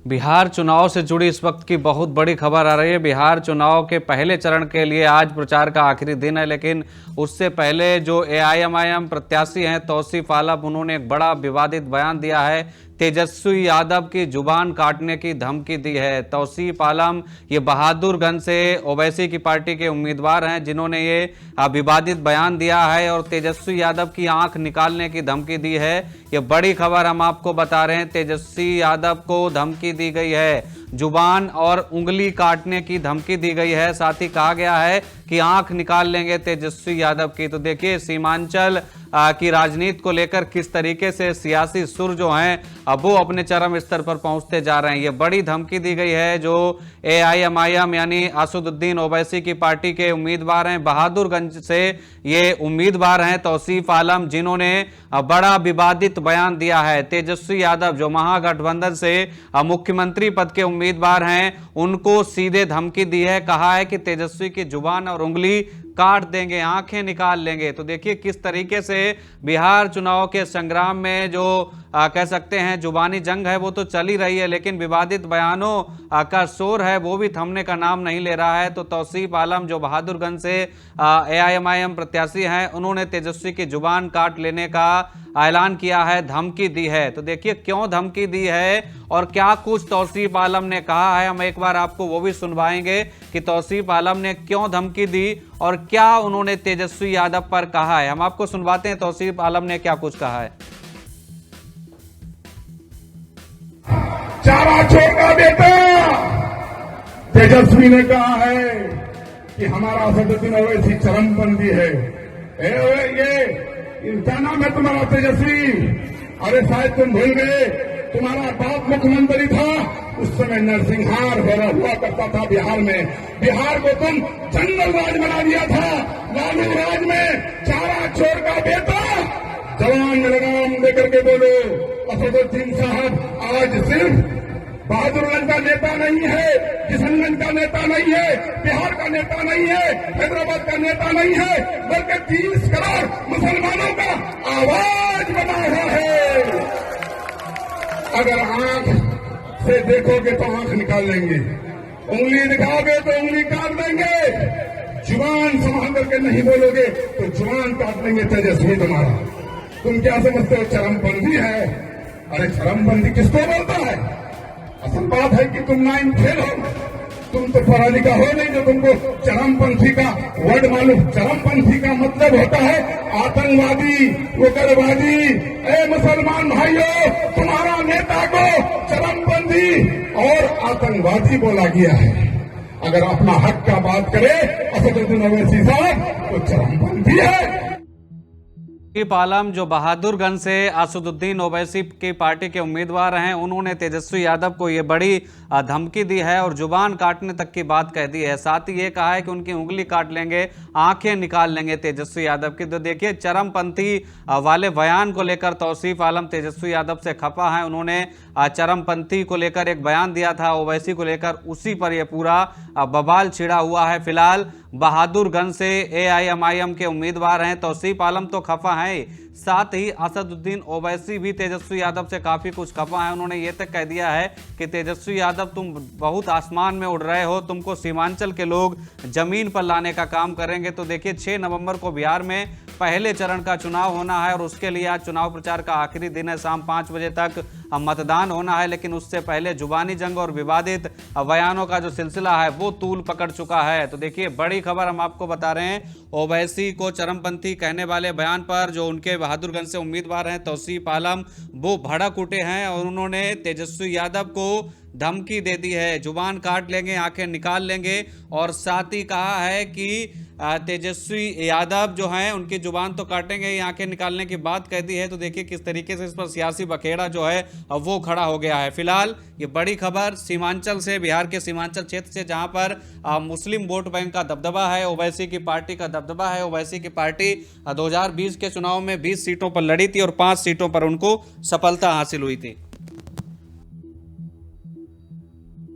बिहार चुनाव से जुड़ी इस वक्त की बहुत बड़ी खबर आ रही है। बिहार चुनाव के पहले चरण के लिए आज प्रचार का आखिरी दिन है, लेकिन उससे पहले जो एआईएमआईएम प्रत्याशी हैं तौसीफ आलम, उन्होंने एक बड़ा विवादित बयान दिया है। तेजस्वी यादव की जुबान काटने की धमकी दी है। तौसीफ आलम ये बहादुरगंज से ओवैसी की पार्टी के उम्मीदवार हैं, जिन्होंने ये विवादित बयान दिया है और तेजस्वी यादव की आंख निकालने की धमकी दी है। ये बड़ी खबर हम आपको बता रहे हैं। तेजस्वी यादव को धमकी दी गई है, जुबान और उंगली काटने की धमकी दी गई है। साथ ही कहा गया है कि आंख निकाल लेंगे तेजस्वी यादव की। तो देखिए सीमांचल की राजनीति को लेकर किस तरीके से सियासी सुर जो हैं अब वो अपने चरम स्तर पर पहुंचते जा रहे हैं। ये बड़ी धमकी दी गई है जो एआईएमआईएम यानी असदुद्दीन ओवैसी की पार्टी के उम्मीदवार हैं। बहादुरगंज से ये उम्मीदवार हैं तौसीफ आलम, जिन्होंने बड़ा विवादित बयान दिया है। तेजस्वी यादव जो महागठबंधन से मुख्यमंत्री पद के उम्मीदवार हैं, उनको सीधे धमकी दी है। कहा है कि तेजस्वी की जुबान और उंगली काट देंगे, आंखें निकाल लेंगे। तो देखिए किस तरीके से बिहार चुनाव के संग्राम में जो कह सकते हैं जुबानी जंग है वो तो चल ही रही है, लेकिन विवादित बयानों का शोर है वो भी थमने का नाम नहीं ले रहा है। तो तौसीफ आलम जो बहादुरगंज से एआईएमआईएम प्रत्याशी हैं, उन्होंने तेजस्वी की जुबान काट लेने का ऐलान किया है, धमकी दी है। तो देखिए क्यों धमकी दी है और क्या कुछ तौसीफ आलम ने कहा है, हम एक बार आपको वो भी सुनवाएंगे कि तौसीफ आलम ने क्यों धमकी दी और क्या उन्होंने तेजस्वी यादव पर कहा है। हम आपको सुनवाते हैं तौसीफ आलम ने क्या कुछ कहा है। चारा चोर का बेटा तेजस्वी ने कहा है कि हमारा असदुद्दीन ओवैसी चरमपंथी है। ये क्या नाम है तुम्हारा तेजस्वी? अरे शायद तुम भूल गए, तुम्हारा बाप मुख्यमंत्री था, उस समय नरसिंहार हुआ करता था बिहार में। बिहार को तुम जंगल राज बना दिया था। लालू राज में चारा चोर का बेटा जवान में लगाम देकर के बोलो, असदुद्दीन साहब आज सिर्फ बहादुरगंज का नेता नहीं है, किशनगंज का नेता नहीं है, बिहार का नेता नहीं है, हैदराबाद का नेता नहीं है, बल्कि 30 करोड़ मुसलमानों का आवाज बना हुआ है। अगर आंख से देखोगे तो आंख निकाल लेंगे, उंगली दिखाओगे तो उंगली काट देंगे, जुबान संभाल करके नहीं बोलोगे तो जुबान काट लेंगे तेजस्वी तुम्हारा। तुम क्या समझते हो चरमपंथी है? अरे चरमपंथी किसको बोलता है? असल बात है कि तुम नाइन फेल हो, तुम तो पढ़ा लिखा हो नहीं जो तुमको चरमपंथी का वर्ड मालूम। चरमपंथी का मतलब होता है आतंकवादी, उग्रवादी। ए मुसलमान भाइयों, तुम्हारा नेता को चरमपंथी और आतंकवादी बोला गया है। अगर अपना हक का बात करे असदुद्दीन ओवैसी साहब तो चरमपंथी है। तौसीफ आलम जो बहादुरगंज से असदुद्दीन ओवैसी की पार्टी के उम्मीदवार हैं, उन्होंने तेजस्वी यादव को ये बड़ी धमकी दी है और जुबान काटने तक की बात कह दी है। साथ ही ये कहा है कि उनकी उंगली काट लेंगे, आंखें निकाल लेंगे तेजस्वी यादव की। तो देखिए चरमपंथी वाले बयान को लेकर तौसीफ आलम तेजस्वी यादव से खफा है। उन्होंने चरमपंथी को लेकर एक बयान दिया था ओवैसी को लेकर, उसी पर यह पूरा बवाल छिड़ा हुआ है। फिलहाल बहादुरगंज से एआईएमआईएम के उम्मीदवार हैं तौसीफ आलम तो खफा हैं, साथ ही असदुद्दीन ओवैसी भी तेजस्वी यादव से काफी कुछ खफा है। उन्होंने ये तक कह दिया है कि तेजस्वी यादव तुम बहुत आसमान में उड़ रहे हो, तुमको सीमांचल के लोग जमीन पर लाने का काम करेंगे। तो देखिए 6 नवंबर को बिहार में पहले चरण का चुनाव होना है और उसके लिए आज चुनाव प्रचार का आखिरी दिन है। शाम 5 बजे तक मतदान होना है, लेकिन उससे पहले जुबानी जंग और विवादित बयानों का जो सिलसिला है वो तूल पकड़ चुका है। तो देखिए बड़ी खबर हम आपको बता रहे हैं, ओवैसी को चरमपंथी कहने वाले बयान पर जो उनके बहादुरगंज से उम्मीदवार हैं तौसीफ आलम, वो भड़क उठे हैं और उन्होंने तेजस्वी यादव को धमकी दे दी है, जुबान काट लेंगे, आंखें निकाल लेंगे। और साथ ही कहा है कि तेजस्वी यादव जो हैं उनकी जुबान तो काटेंगे ही, आंखें निकालने की बात कह दी है। तो देखिए किस तरीके से इस पर सियासी बखेड़ा जो है वो खड़ा हो गया है। फिलहाल ये बड़ी खबर सीमांचल से, बिहार के सीमांचल क्षेत्र से, जहां पर मुस्लिम वोट बैंक का दबदबा है, ओवैसी की पार्टी का दबदबा है। ओवैसी की पार्टी 2020 के चुनाव में 20 सीटों पर लड़ी थी और 5 सीटों पर उनको सफलता हासिल हुई थी।